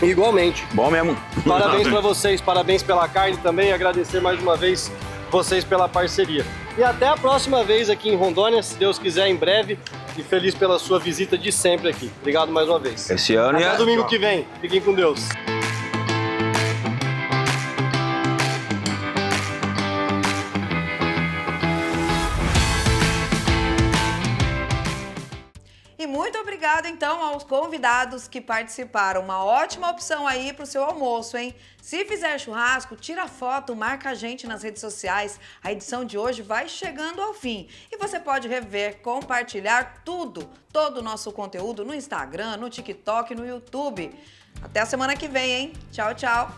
Igualmente. Bom mesmo. Parabéns para vocês, parabéns pela carne também. Agradecer mais uma vez vocês pela parceria. E até a próxima vez aqui em Rondônia, se Deus quiser, em breve. E feliz pela sua visita de sempre aqui. Obrigado mais uma vez. Esse ano até domingo que vem. Fiquem com Deus. Muito obrigada, então, aos convidados que participaram. Uma ótima opção aí para o seu almoço, hein? Se fizer churrasco, tira foto, marca a gente nas redes sociais. A edição de hoje vai chegando ao fim. E você pode rever, compartilhar todo o nosso conteúdo no Instagram, no TikTok, no YouTube. Até a semana que vem, hein? Tchau, tchau!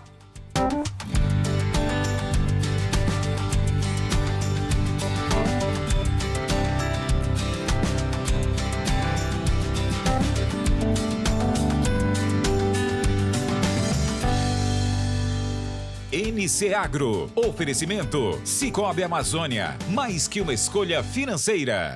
RC Agro. Oferecimento Cicobi Amazônia. Mais que uma escolha financeira.